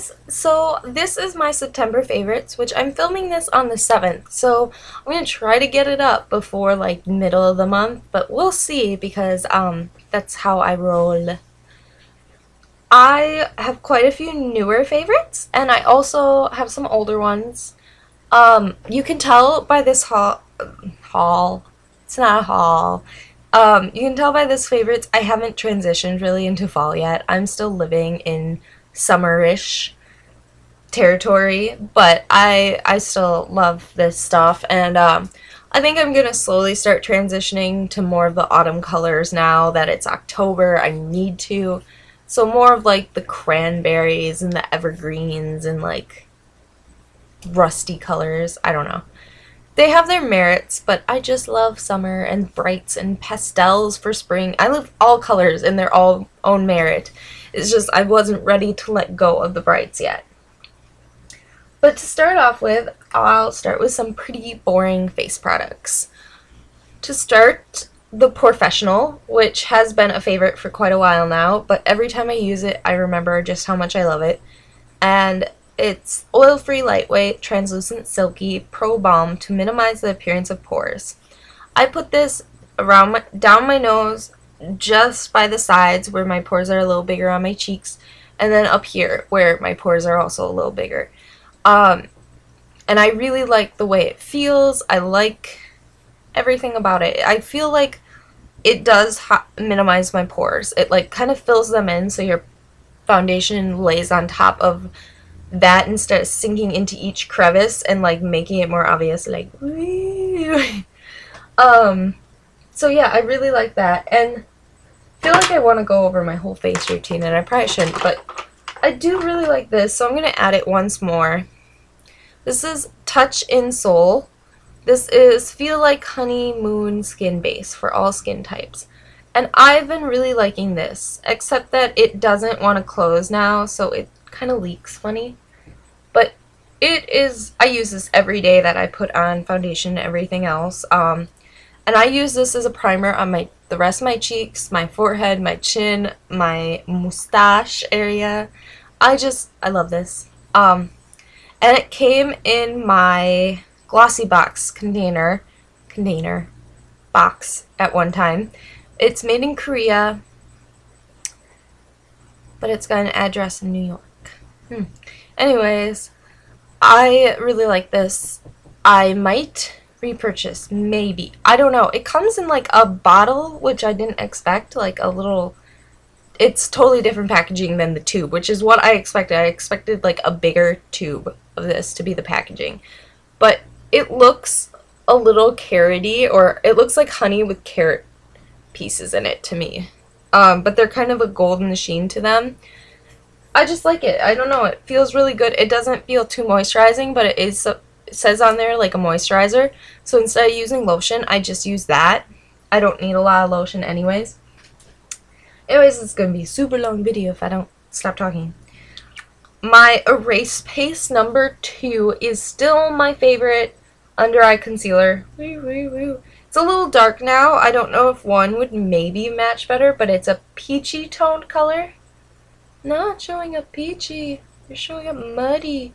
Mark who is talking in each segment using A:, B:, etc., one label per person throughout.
A: guys, so this is my September favorites, which I'm filming this on the 7th, so I'm going to try to get it up before like middle of the month, but we'll see because that's how I roll. I have quite a few newer favorites, and I also have some older ones. You can tell by this haul, it's not a haul. You can tell by this favorites, I haven't transitioned really into fall yet. I'm still living in summerish territory, but I still love this stuff, and I think I'm gonna slowly start transitioning to more of the autumn colors now that it's October. I need to. So more of like the cranberries and the evergreens and like rusty colors. I don't know. They have their merits, but I just love summer and brights and pastels for spring. I love all colors in their own merit. It's just I wasn't ready to let go of the brights yet. But to start off with, I'll start with some pretty boring face products. To start, the Porefessional, which has been a favorite for quite a while now, but every time I use it, I remember just how much I love it. And it's oil-free, lightweight, translucent, silky, pro balm to minimize the appearance of pores. I put this down my nose, just by the sides where my pores are a little bigger on my cheeks, and then up here where my pores are also a little bigger. And I really like the way it feels. I like everything about it. I feel like it does minimize my pores. It like kind of fills them in, so your foundation lays on top of that instead of sinking into each crevice and like making it more obvious, like so yeah, I really like that, and I feel like I want to go over my whole face routine, and I probably shouldn't, but I do really like this, so I'm going to add it once more. This is Touch in Soul. This is Feel Like Honeymoon Skin Base for all skin types. And I've been really liking this, except that it doesn't want to close now, so it kind of leaks funny. But it is, I use this every day that I put on foundation and everything else. And I use this as a primer on the rest of my cheeks, my forehead, my chin, my mustache area. I love this. And it came in my glossy box container box at one time. It's made in Korea, but it's got an address in New York. Anyways, I really like this. I might repurchase, maybe. I don't know. It comes in like a bottle, which I didn't expect, like a little, it's totally different packaging than the tube, which is what I expected. I expected like a bigger tube of this to be the packaging. But it looks a little carroty, or it looks like honey with carrot pieces in it to me. But they're kind of a golden sheen to them. I just like it. I don't know. It feels really good. It doesn't feel too moisturizing, but it says on there like a moisturizer. So instead of using lotion, I just use that. I don't need a lot of lotion anyways. Anyways, it's going to be a super long video if I don't stop talking. My Erase Paste number 2 is still my favorite under eye concealer. It's a little dark now. I don't know if one would maybe match better, but it's a peachy toned color. Not showing up peachy. You're showing up muddy.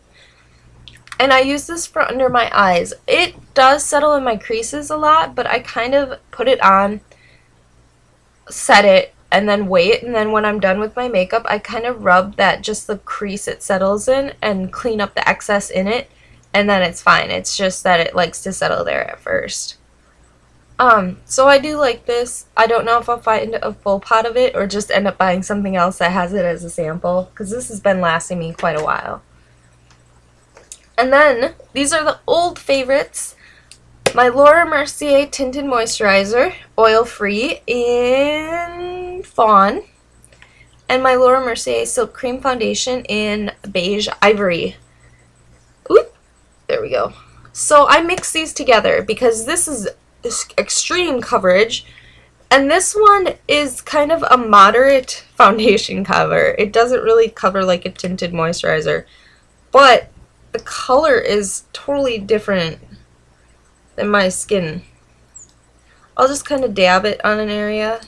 A: And I use this for under my eyes. It does settle in my creases a lot, but I kind of put it on, set it, and then wait, and then when I'm done with my makeup, I kind of rub that, just the crease it settles in, and clean up the excess in it, and then it's fine. It's just that it likes to settle there at first. So I do like this. I don't know if I'll find a full pot of it or just end up buying something else that has it as a sample, because this has been lasting me quite a while. And then, these are the old favorites. My Laura Mercier Tinted Moisturizer, oil-free in Fawn. And my Laura Mercier Silk Crème Foundation in beige ivory. Oop, there we go. So I mix these together because this is extreme coverage, and this one is kind of a moderate foundation cover. It doesn't really cover like a tinted moisturizer, but the color is totally different than my skin. I'll just kind of dab it on an area,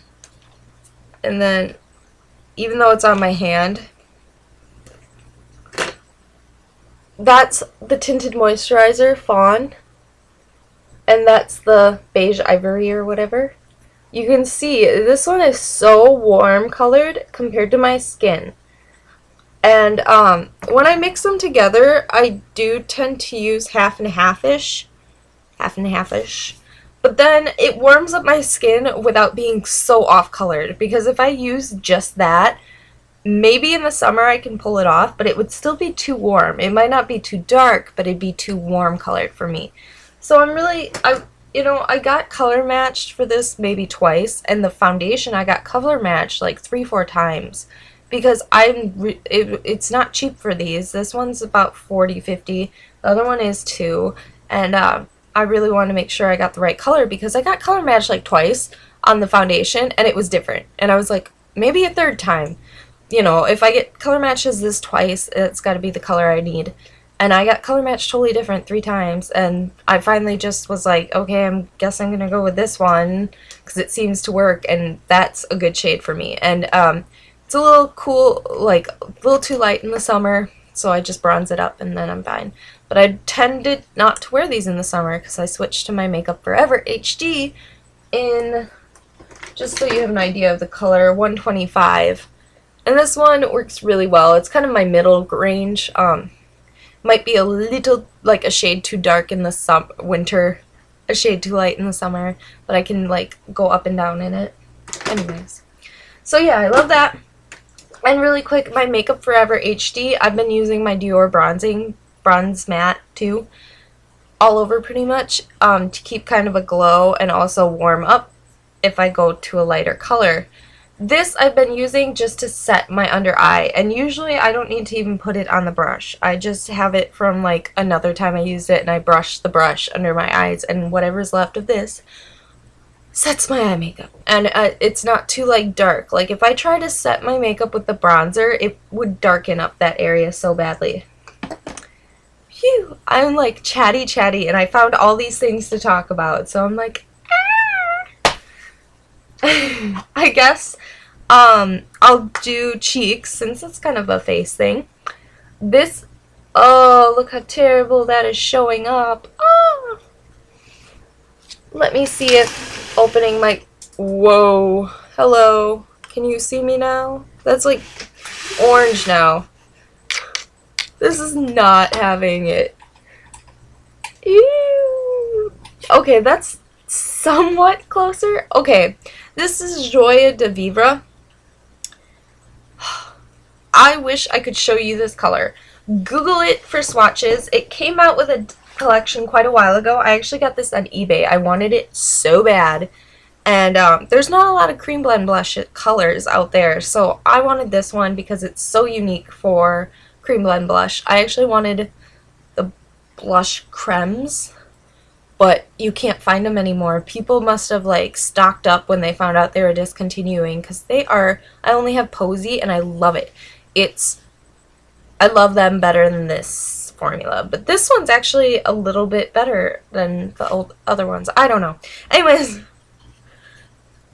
A: and then even though it's on my hand, that's the tinted moisturizer, Fawn, and that's the beige ivory or whatever. You can see this one is so warm colored compared to my skin. And when I mix them together, I do tend to use half and half-ish. Half and half-ish. But then it warms up my skin without being so off-colored. Because if I use just that, maybe in the summer I can pull it off, but it would still be too warm. It might not be too dark, but it'd be too warm colored for me. So I'm really, I got color matched for this maybe twice, and the foundation I got color matched like 3-4 times. Because it's not cheap for these. This one's about $40-50. The other one is $2. And I really want to make sure I got the right color because I got color matched like twice on the foundation and it was different. And I was like, maybe a third time. You know, if I get color matches this twice, it's got to be the color I need. And I got color matched totally different 3 times. And I finally just was like, okay, I guess I'm going to go with this one because it seems to work. And that's a good shade for me. And it's a little cool, like a little too light in the summer, so I just bronze it up and then I'm fine. But I tended not to wear these in the summer because I switched to my Makeup Forever HD in, just so you have an idea of the color, 125. And this one works really well. It's kind of my middle range. Might be a little, like a shade too dark in the winter, a shade too light in the summer, but I can like go up and down in it. Anyways. So yeah, I love that. And really quick, my Makeup Forever HD, I've been using my Dior bronze matte too, all over pretty much, to keep kind of a glow and also warm up if I go to a lighter color. This I've been using just to set my under eye, and usually I don't need to even put it on the brush. I just have it from like another time I used it and I brush the brush under my eyes, and whatever's left of this sets my eye makeup. And it's not too like dark. Like if I try to set my makeup with the bronzer, it would darken up that area so badly. Phew, I'm like chatty and I found all these things to talk about, so I'm like, ah! I guess I'll do cheeks since it's kind of a face thing. This, oh, look how terrible that is showing up. Oh. Let me see if opening my, whoa, hello, can you see me now? That's like orange now. This is not having it. Ew. Okay, that's somewhat closer. Okay, this is Joie de Vivre. I wish I could show you this color. Google it for swatches. It came out with a collection quite a while ago. I actually got this on eBay. I wanted it so bad. And there's not a lot of cream blend blush colors out there, so I wanted this one because it's so unique for cream blend blush. I actually wanted the blush crèmes, but you can't find them anymore. People must have like stocked up when they found out they were discontinuing, because they are, I only have Posy and I love it. I love them better than this formula, but this one's actually a little bit better than the other ones. I don't know. Anyways,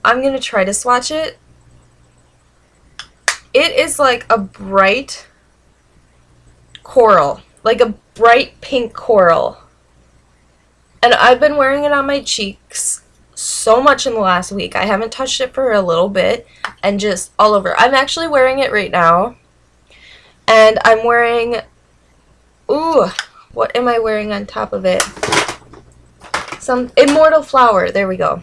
A: I'm gonna try to swatch it. It is like a bright coral, like a bright pink coral, and I've been wearing it on my cheeks so much in the last week. I haven't touched it for a little bit, and just all over. I'm actually wearing it right now, and I'm wearing, ooh, what am I wearing on top of it? Some Immortal Flower, there we go.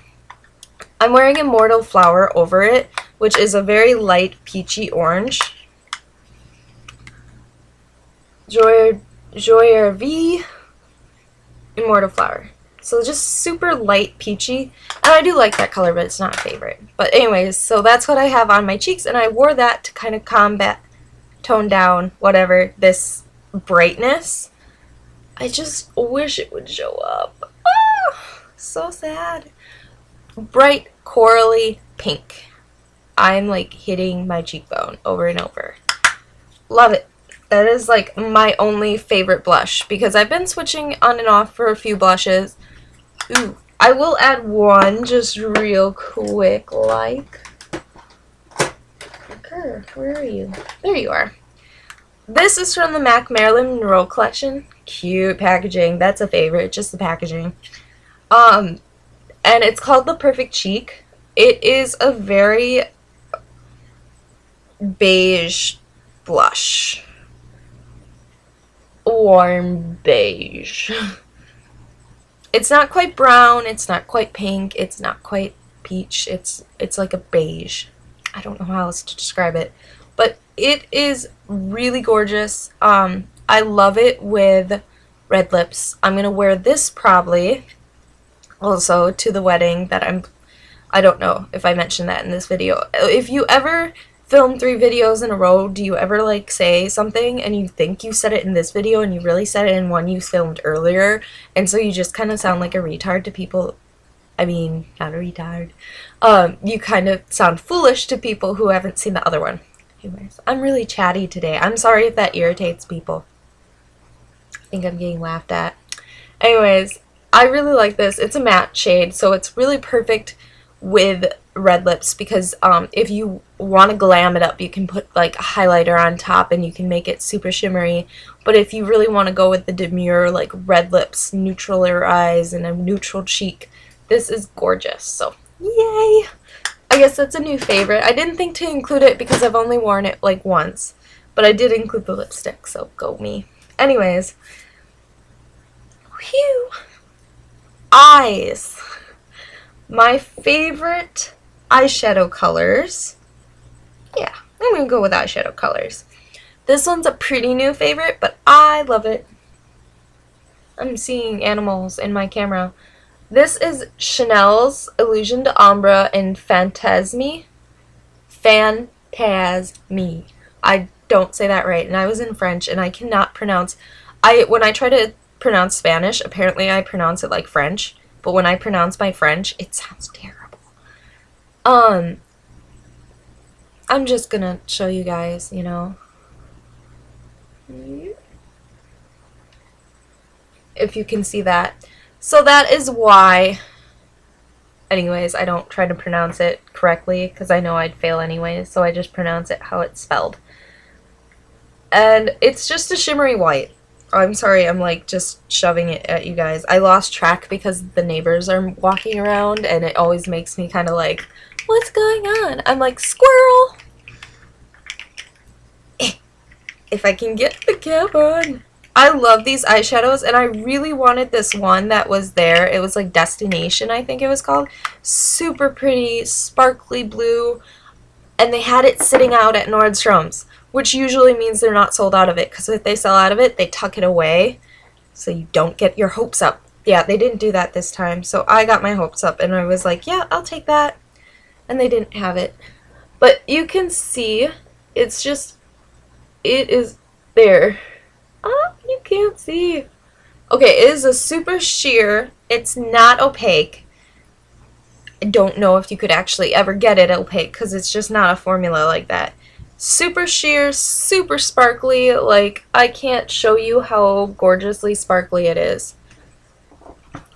A: I'm wearing Immortal Flower over it, which is a very light peachy orange. Joie V, Immortal Flower. So just super light peachy. And I do like that color, but it's not a favorite. But anyways, so that's what I have on my cheeks, and I wore that to kind of combat, tone down, whatever, this brightness. I just wish it would show up. Oh, so sad. Bright corally pink. I'm like hitting my cheekbone over and over. Love it. That is like my only favorite blush, because I've been switching on and off for a few blushes. Ooh, I will add one just real quick, like. Where are you? There you are. This is from the MAC Marilyn Monroe collection. Cute packaging. That's a favorite, just the packaging. And it's called the Perfect Cheek. It is a very beige blush. Warm beige. It's not quite brown, it's not quite pink, it's not quite peach, it's like a beige. I don't know how else to describe it, but it is really gorgeous. I love it with red lips. I'm gonna wear this probably also to the wedding that I don't know if I mentioned that in this video. If you ever film 3 videos in a row, do you ever like say something and you think you said it in this video and you really said it in one you filmed earlier, and so you just kind of sound like a retard to people? I mean, not a retard. You kind of sound foolish to people who haven't seen the other one. Anyways, I'm really chatty today. I'm sorry if that irritates people. I think I'm getting laughed at. Anyways, I really like this. It's a matte shade, so it's really perfect with red lips, because if you want to glam it up, you can put like a highlighter on top and you can make it super shimmery. But if you really want to go with the demure like red lips, neutral eyes, and a neutral cheek, this is gorgeous. So yay! I guess that's a new favorite. I didn't think to include it because I've only worn it like once, but I did include the lipstick, so go me. Anyways, whew. Eyes. My favorite eyeshadow colors. Yeah, I'm gonna go with eyeshadow colors. This one's a pretty new favorite, but I love it. I'm seeing animals in my camera. This is Chanel's Illusion d'Ombre in Fantasme. Fantasme. I don't say that right, and I was in French, and I cannot pronounce. When I try to pronounce Spanish, apparently I pronounce it like French, but when I pronounce my French, it sounds terrible. I'm just gonna show you guys, you know. If you can see that. So that is why, anyways, I don't try to pronounce it correctly because I know I'd fail anyways, so I just pronounce it how it's spelled. And it's just a shimmery white. I'm sorry, I'm like just shoving it at you guys. I lost track because the neighbors are walking around and it always makes me kind of like, what's going on? I'm like, squirrel! If I can get the cap on. I love these eyeshadows, and I really wanted this one that was there. It was like Destination, I think it was called. Super pretty, sparkly blue, and they had it sitting out at Nordstrom's, which usually means they're not sold out of it, because if they sell out of it, they tuck it away so you don't get your hopes up. Yeah, they didn't do that this time, so I got my hopes up, and I was like, yeah, I'll take that, and they didn't have it. But you can see, it's just, it is there. Oh, you can't see. Okay, it is a super sheer. It's not opaque. I don't know if you could actually ever get it opaque because it's just not a formula like that. Super sheer, super sparkly. Like, I can't show you how gorgeously sparkly it is.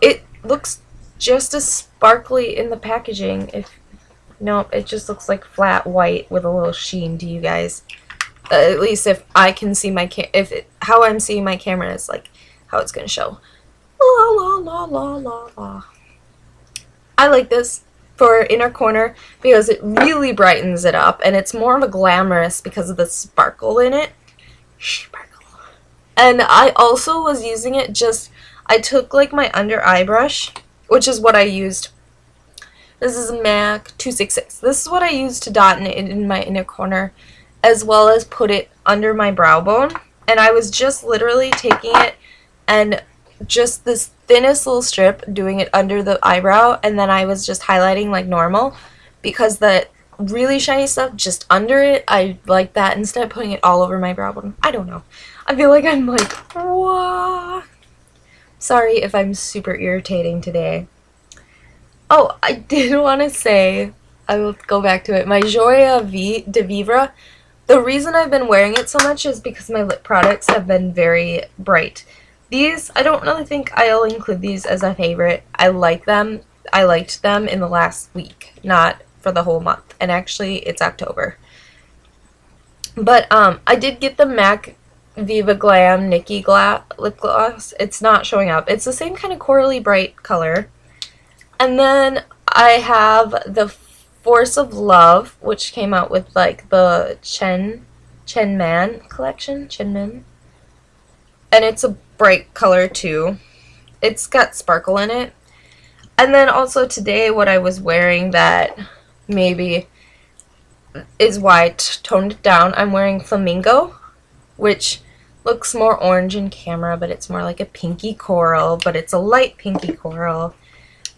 A: It looks just as sparkly in the packaging. Nope, it just looks like flat white with a little sheen to you guys. At least if I can see my how I'm seeing my camera is like how it's gonna show. La la la la la la. I like this for inner corner because it really brightens it up, and it's more of a glamorous because of the sparkle in it. Sparkle. And I also was using it I took like my under eye brush, which is what I used. This is a MAC 266. This is what I used to dot it in my inner corner, as well as put it under my brow bone. And I was just literally taking it and just this thinnest little strip, doing it under the eyebrow, and then I was just highlighting like normal, because the really shiny stuff just under it, I like that instead of putting it all over my brow bone. I don't know. I feel like I'm like, whoa. Sorry if I'm super irritating today. Oh, I did want to say, I will go back to it, my Joie de Vivre. The reason I've been wearing it so much is because my lip products have been very bright. These, I don't really think I'll include these as a favorite. I like them. I liked them in the last week, not for the whole month. And actually, it's October. But I did get the MAC Viva Glam Nicki lip gloss. It's not showing up. It's the same kind of corally bright color. And then I have the Force of Love, which came out with like the Chen Man collection. Chen Man. And it's a bright color too. It's got sparkle in it. And then also today what I was wearing that maybe is why I toned it down. I'm wearing Flamingo, which looks more orange in camera, but it's more like a pinky coral, but it's a light pinky coral.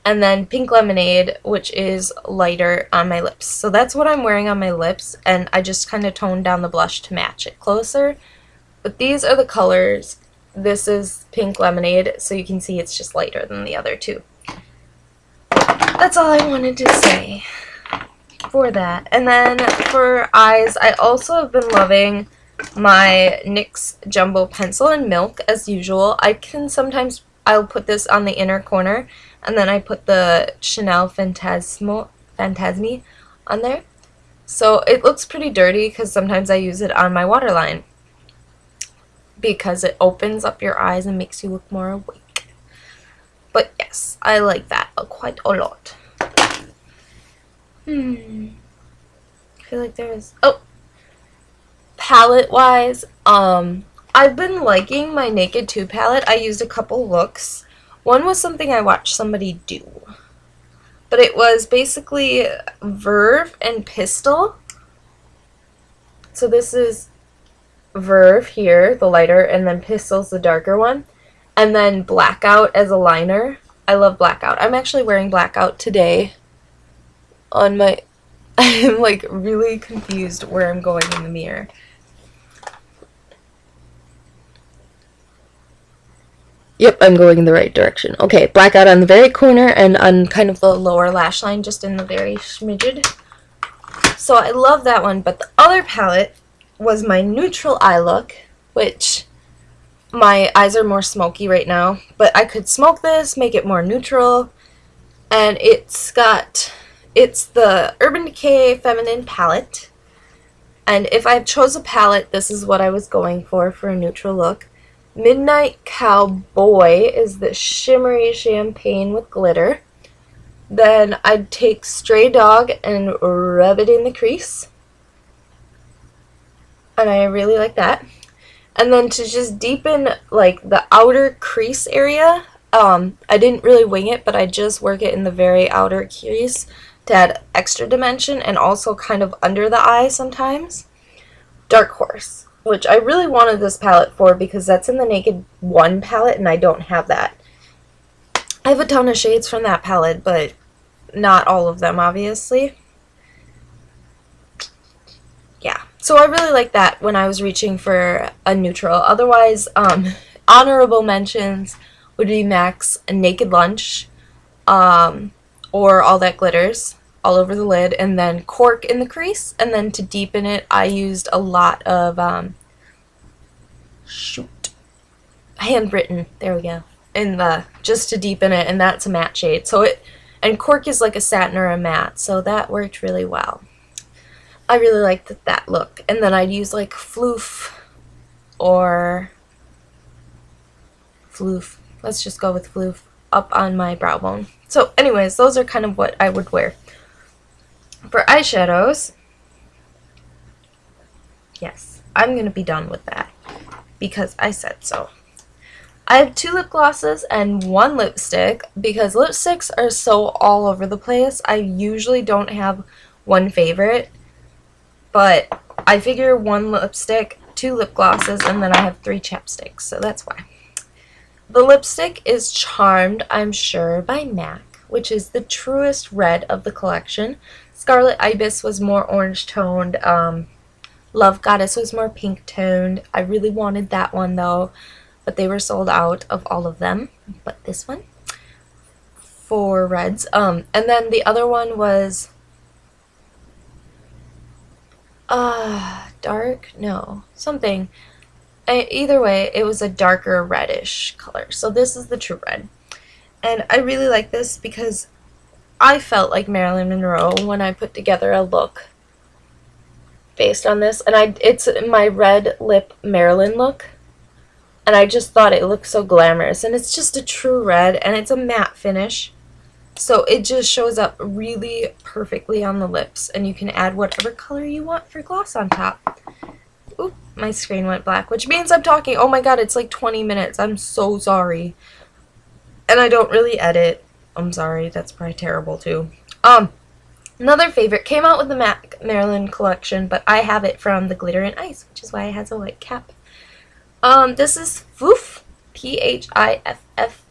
A: And then Pink Lemonade, which is lighter on my lips. So that's what I'm wearing on my lips, and I just kind of toned down the blush to match it closer. But these are the colors. This is Pink Lemonade, so you can see it's just lighter than the other two. That's all I wanted to say for that. And then for eyes, I also have been loving my NYX Jumbo Pencil in Milk as usual. I'll put this on the inner corner, and then I put the Chanel Fantasme on there. So it looks pretty dirty because sometimes I use it on my waterline because it opens up your eyes and makes you look more awake. But yes, I like that quite a lot. I feel like there is... Oh! Palette-wise, I've been liking my Naked 2 palette. I used a couple looks. One was something I watched somebody do. But it was basically Verve and Pistol. So this is Verve here, the lighter, and then Pistol's the darker one. And then Blackout as a liner. I love Blackout. I'm actually wearing Blackout today on my... I'm like really confused where I'm going in the mirror. Yep, I'm going in the right direction. Okay, Blackout on the very corner and on kind of the lower lash line, just in the very smidgen. So I love that one, but the other palette was my neutral eye look, which my eyes are more smoky right now, but I could smoke this, make it more neutral, and it's the Urban Decay Feminine palette, and if I chose a palette, this is what I was going for a neutral look. Midnight Cowboy is the shimmery champagne with glitter. Then I'd take Stray Dog and rub it in the crease. And I really like that. And then to just deepen like the outer crease area, I didn't really wing it, but I just work it in the very outer crease to add extra dimension and also kind of under the eye sometimes. Dark Horse, which I really wanted this palette for because that's in the Naked 1 palette and I don't have that. I have a ton of shades from that palette, but not all of them, obviously. Yeah, so I really like that when I was reaching for a neutral. Otherwise, honorable mentions would be MAC's Naked Lunch, or All That Glitters all over the lid, and then Cork in the crease, and then to deepen it I used a lot of Handwritten, there we go, just to deepen it, and that's a matte shade. So and Cork is like a satin or a matte, so that worked really well. I really liked that look. And then I'd use like Floof or Floof, let's just go with Floof, up on my brow bone. So anyways, those are kind of what I would wear. For eyeshadows, yes, I'm going to be done with that because I said so. I have 2 lip glosses and 1 lipstick because lipsticks are so all over the place. I usually don't have one favorite, but I figure 1 lipstick, 2 lip glosses, and then I have 3 chapsticks, so that's why. The lipstick is Charmed, I'm Sure, by MAC, which is the truest red of the collection. Scarlet Ibis was more orange toned. Love Goddess was more pink toned. I really wanted that one though, but they were sold out of all of them. But this one for reds. And then the other one was dark? No, something. Either way, it was a darker reddish color. So this is the true red. And I really like this because I felt like Marilyn Monroe when I put together a look based on this. And it's my red lip Marilyn look. and I just thought it looked so glamorous. And it's just a true red, and it's a matte finish, so it just shows up really perfectly on the lips, and you can add whatever color you want for gloss on top. Oop, my screen went black, which means I'm talking. Oh my god, it's like 20 minutes. I'm so sorry. And I don't really edit. I'm sorry, that's probably terrible too. Another favorite came out with the Maybelline collection, but I have it from the Glitter and Ice, which is why it has a white cap. This is Phiff, P-H-I-F-F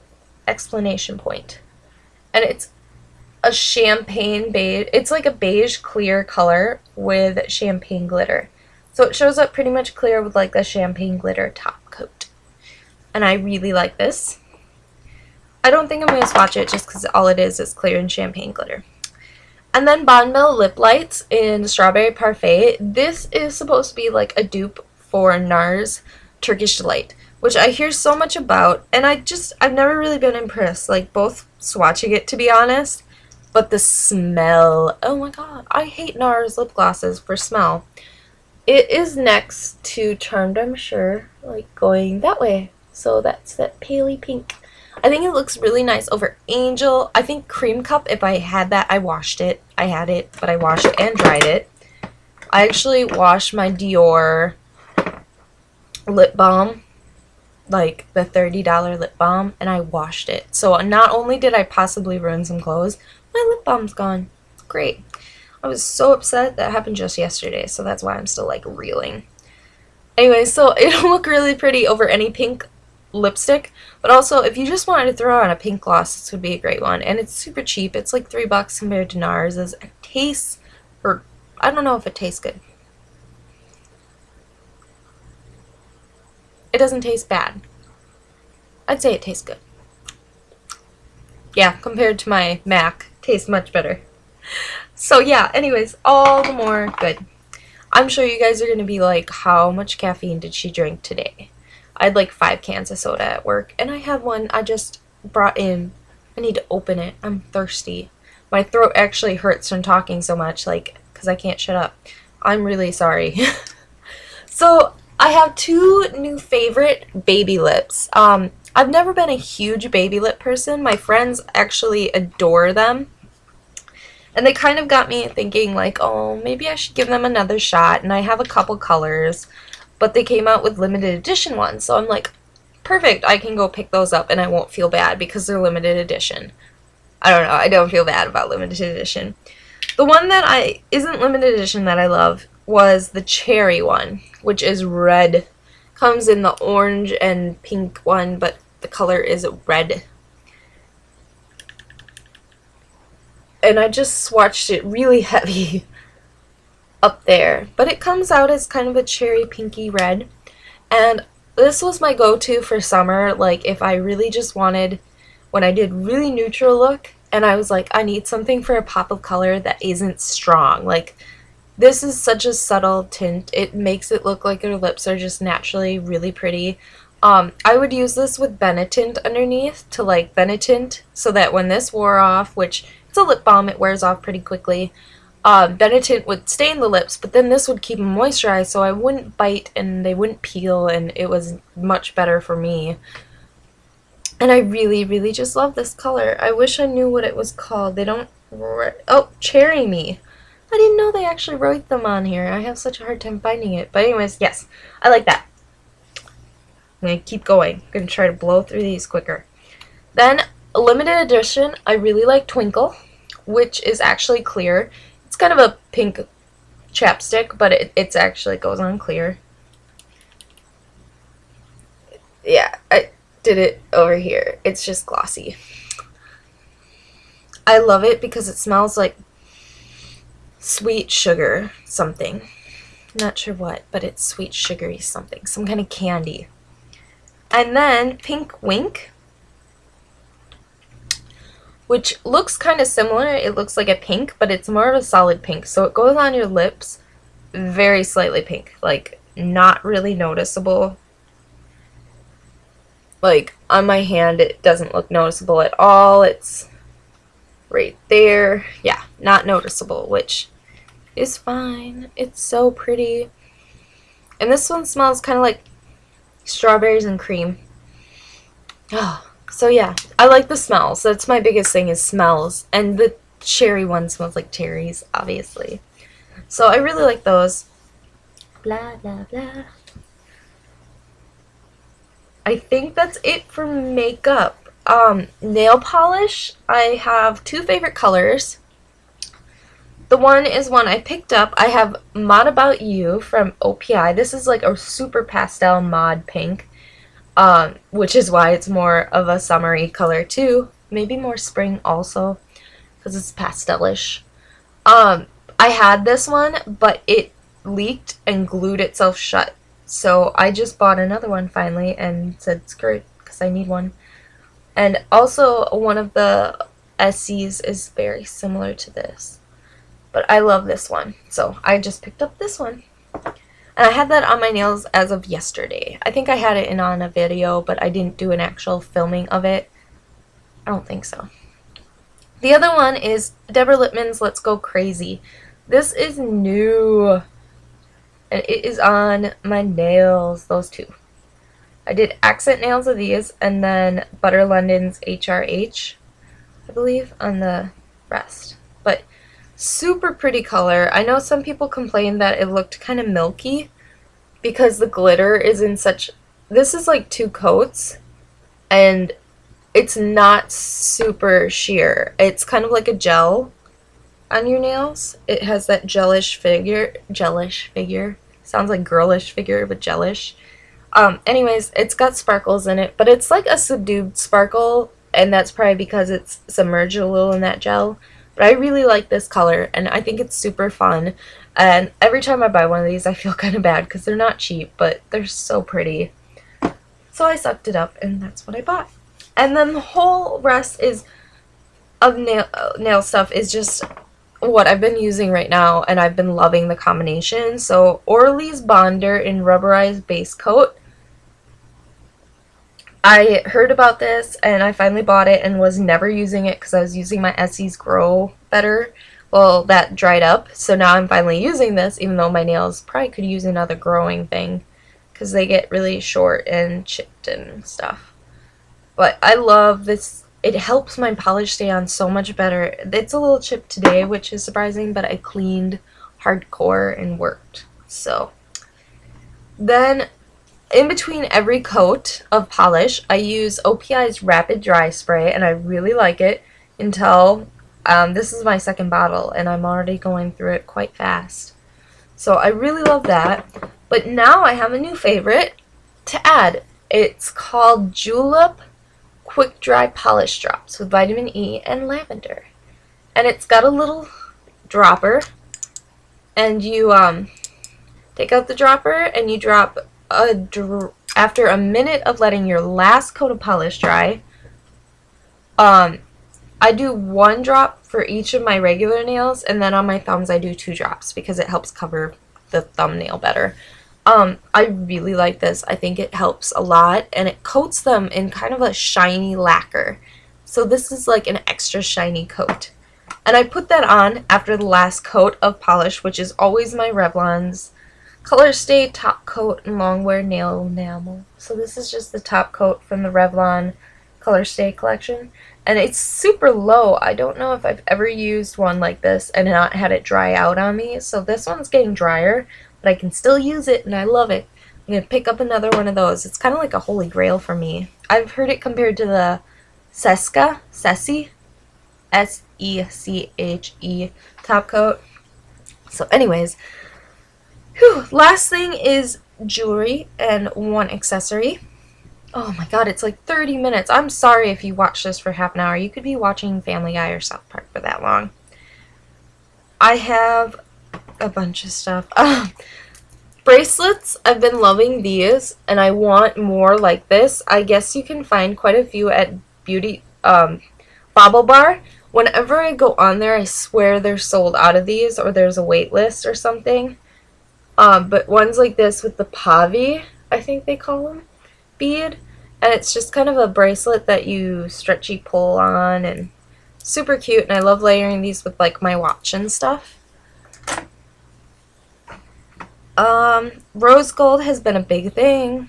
A: exclamation point. And it's a champagne beige. It's like a beige clear color with champagne glitter. So it shows up pretty much clear with like the champagne glitter top coat. And I really like this. I don't think I'm going to swatch it just because all it is clear and champagne glitter. And then Bonne Lip Lights in Strawberry Parfait. This is supposed to be like a dupe for NARS Turkish Delight, which I hear so much about, and I've never really been impressed, like both swatching it to be honest, but the smell, oh my god, I hate NARS lip glosses for smell. It is next to Charmed, I'm sure, like going that way, so that's that paley pink. I think it looks really nice over Angel. I think Cream Cup, if I had that, I washed it. I had it, but I washed it and dried it. I actually washed my Dior lip balm, like the $30 lip balm, and I washed it. So not only did I possibly ruin some clothes, my lip balm's gone. Great. I was so upset. That happened just yesterday, so that's why I'm still like reeling. Anyway, so it'll look really pretty over any pink lipstick, but also if you just wanted to throw on a pink gloss, this would be a great one. And it's super cheap. It's like $3 compared to NARS. It tastes, or I don't know if it tastes good. It doesn't taste bad. I'd say it tastes good. Yeah, compared to my MAC, tastes much better. So yeah, anyways, all the more good. I'm sure you guys are going to be like, how much caffeine did she drink today? I had like 5 cans of soda at work, and I have one I just brought in. I need to open it. I'm thirsty. My throat actually hurts from talking so much, like, because I can't shut up. I'm really sorry. So, I have 2 new favorite baby lips. I've never been a huge baby lip person. My friends actually adore them. And they kind of got me thinking like, oh, maybe I should give them another shot. And I have a couple colors, but they came out with limited edition ones. So I'm like, perfect, I can go pick those up and I won't feel bad because they're limited edition. I don't know, I don't feel bad about limited edition. The one that isn't limited edition that I love was the cherry one, which is red. Comes in the orange and pink one, but the color is red. And I just swatched it really heavy up there, but it comes out as kind of a cherry pinky red. And this was my go-to for summer, like if I really just wanted, when I did really neutral look and I was like, I need something for a pop of color that isn't strong. Like, this is such a subtle tint, it makes it look like your lips are just naturally really pretty. I would use this with Benetint underneath to like Benetint, so that when this wore off, which it's a lip balm, it wears off pretty quickly, Benetint would stain the lips, but then this would keep them moisturized so I wouldn't bite and they wouldn't peel, and it was much better for me. And I really, really just love this color. I wish I knew what it was called. They don't... Oh, Cherry Me. I didn't know they actually wrote them on here. I have such a hard time finding it. But anyways, yes, I like that. I'm going to keep going. I'm going to try to blow through these quicker. Then, a limited edition, I really like Twinkle, which is actually clear. It's kind of a pink chapstick, but it actually goes on clear. Yeah, I did it over here. It's just glossy. I love it because it smells like sweet sugar something. Not sure what, but it's sweet sugary something. Some kind of candy. And then Pink Wink, which looks kind of similar. It looks like a pink, but it's more of a solid pink. So it goes on your lips very slightly pink, like not really noticeable. Like on my hand, it doesn't look noticeable at all. It's right there. Yeah, not noticeable, which is fine. It's so pretty. And this one smells kind of like Strawberries and cream. Oh, so yeah, I like the smells. That's my biggest thing is smells. And the cherry one smells like cherries, obviously. So I really like those. Blah, blah, blah. I think that's it for makeup. Nail polish, I have two favorite colors. The one is one I picked up. I have Mod About You from OPI. This is like a super pastel mod pink, which is why it's more of a summery color too. Maybe more spring also, because it's pastelish. I had this one, but it leaked and glued itself shut. So I just bought another one finally and said screw it, because I need one. And also one of the SCs is very similar to this. But I love this one, so I just picked up this one. And I had that on my nails as of yesterday. I think I had it on a video, but I didn't do an actual filming of it. I don't think so. The other one is Deborah Lippmann's Let's Go Crazy. This is new. And it is on my nails, those two. I did accent nails of these, and then Butter London's HRH, I believe, on the rest. But super pretty color. I know some people complained that it looked kind of milky because the glitter is in such... This is like 2 coats, and it's not super sheer. It's kind of like a gel on your nails. It has that gelish figure. Sounds like girlish figure, but gelish. Anyways, it's got sparkles in it, but it's like a subdued sparkle, and that's probably because it's submerged a little in that gel. But I really like this color, and I think it's super fun. And every time I buy one of these, I feel kind of bad because they're not cheap, but they're so pretty. So I sucked it up, and that's what I bought. And then the whole rest is of nail stuff is just what I've been using right now, and I've been loving the combination. So Orly's Bonder in Rubberized Base Coat. I heard about this and I finally bought it and was never using it because I was using my Essie's Grow Better. Well, that dried up, so now I'm finally using this, even though my nails probably could use another growing thing because they get really short and chipped and stuff. But I love this. It helps my polish stay on so much better. It's a little chipped today, which is surprising, but I cleaned hardcore and worked. So then in between every coat of polish, I use OPI's Rapid Dry Spray, and I really like it until this is my second bottle, and I'm already going through it quite fast. So I really love that. But now I have a new favorite to add. It's called Julep Quick Dry Polish Drops with vitamin E and lavender. And it's got a little dropper, and you take out the dropper and you drop after a minute of letting your last coat of polish dry. I do 1 drop for each of my regular nails, and then on my thumbs I do 2 drops because it helps cover the thumbnail better. I really like this. I think it helps a lot, and it coats them in kind of a shiny lacquer. So this is like an extra shiny coat. And I put that on after the last coat of polish, which is always my Revlon's Color Stay Top Coat and Longwear Nail Enamel. So this is just the top coat from the Revlon Color Stay collection. And it's super low. I don't know if I've ever used one like this and not had it dry out on me. So this one's getting drier, but I can still use it, and I love it. I'm going to pick up another one of those. It's kind of like a holy grail for me. I've heard it compared to the Sessi, S-E-C-H-E top coat. So anyways, last thing is jewelry and one accessory. Oh my god, it's like 30 minutes. I'm sorry if you watch this for half an hour. You could be watching Family Guy or South Park for that long. I have a bunch of stuff. Bracelets, I've been loving these, and I want more like this. I guess you can find quite a few at Beauty Bobble Bar. Whenever I go on there, I swear they're sold out of these, or there's a wait list or something. But ones like this with the Pavi, I think they call them, bead, and it's just kind of a bracelet that you stretchy pull on, and super cute, and I love layering these with like my watch and stuff. Rose gold has been a big thing.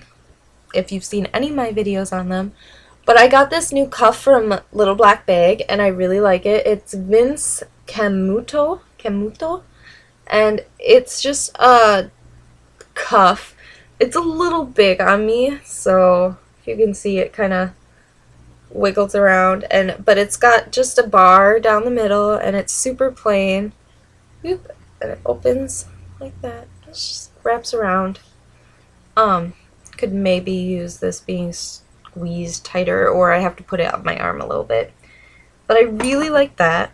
A: if you've seen any of my videos on them. But I got this new cuff from Little Black Bag, and I really like it. It's Vince Camuto, and it's just a cuff. It's a little big on me, so if you can see, it kind of wiggles around, but it's got just a bar down the middle, and it's super plain. Oop, and it opens like that. It just wraps around. Could maybe use this being squeezed tighter, or I have to put it up my arm a little bit. But I really like that.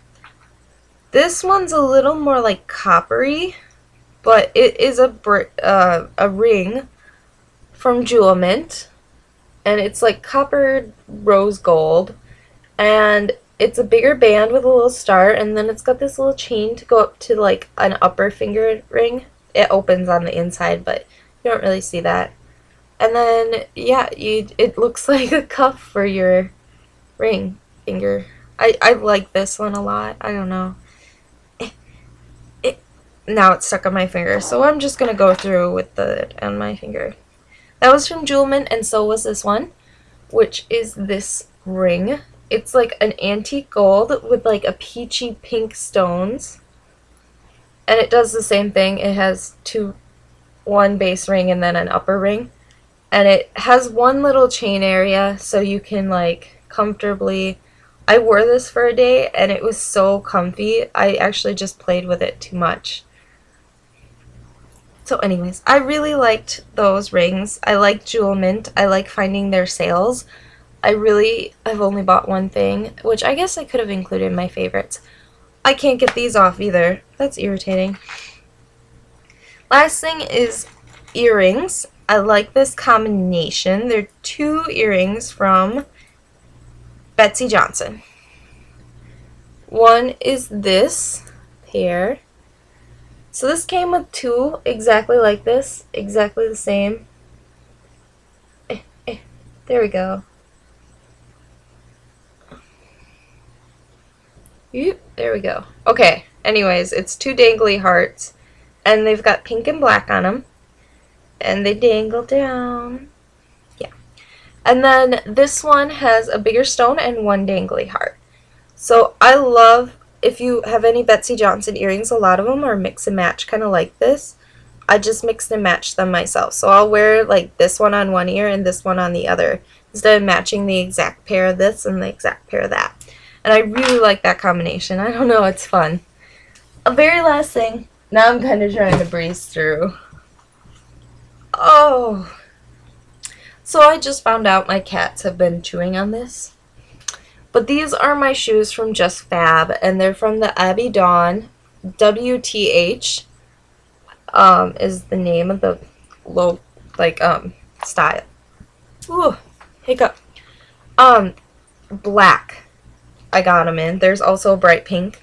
A: This one's a little more like coppery, but it is a ring from Julep, and it's like copper rose gold, and it's a bigger band with a little star, and then it's got this little chain to go up to like an upper finger ring. It opens on the inside, but you don't really see that. And then, yeah, it looks like a cuff for your ring finger. I like this one a lot. I don't know. Now it's stuck on my finger, so I'm just going to go through with it on my finger. That was from Julep, and so was this one, which is this ring. It's like an antique gold with like a peachy pink stones. And it does the same thing. It has one base ring and then an upper ring. And it has one little chain area, so you can like comfortably... I wore this for a day, and it was so comfy. I actually just played with it too much. So anyways, I really liked those rings. I like Julep. I like finding their sales. I've only bought one thing, which I guess I could have included in my favorites. I can't get these off either. That's irritating. Last thing is earrings. I like this combination. They're 2 earrings from Betsey Johnson. One is this pair. So this came with 2 exactly like this, exactly the same. There we go. There we go. Okay, anyways, it's 2 dangly hearts, and they've got pink and black on them, and they dangle down. Yeah. And then this one has a bigger stone and 1 dangly heart. So I love, if you have any Betsey Johnson earrings, a lot of them are mix and match, kind of like this. I just mixed and matched them myself. So I'll wear like this one on one ear and this one on the other, instead of matching the exact pair of this and the exact pair of that. And I really like that combination. I don't know, it's fun. A very last thing. Now I'm kind of trying to breeze through. Oh. So I just found out my cats have been chewing on this. But these are my shoes from Just Fab, and they're from the Abby Dawn. WTH is the name of the style. Ooh, hiccup. Black. I got them in. There's also bright pink.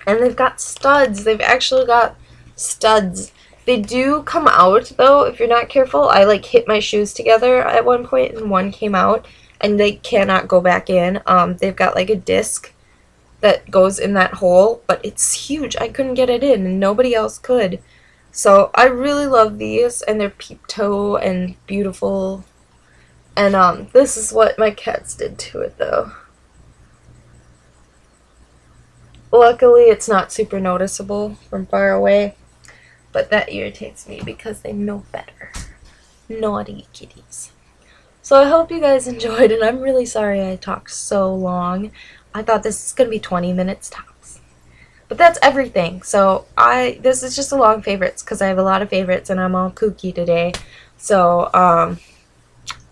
A: And they've got studs. They've actually got studs. They do come out, though, if you're not careful. I, like, hit my shoes together at one point, and one came out, and they cannot go back in. They've got, like, a disc that goes in that hole, but it's huge. I couldn't get it in, and nobody else could. So I really love these, and they're peep toe and beautiful. And this is what my cats did to it, though. Luckily, it's not super noticeable from far away, but that irritates me because they know better. Naughty kitties. So I hope you guys enjoyed, and I'm really sorry I talked so long. I thought this was going to be 20 minutes tops. But that's everything. So this is just a long favorites because I have a lot of favorites and I'm all kooky today. So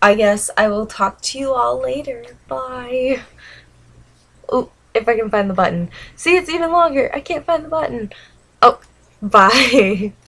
A: I guess I will talk to you all later. Bye. Oh, if I can find the button. See, it's even longer. I can't find the button. Oh, bye.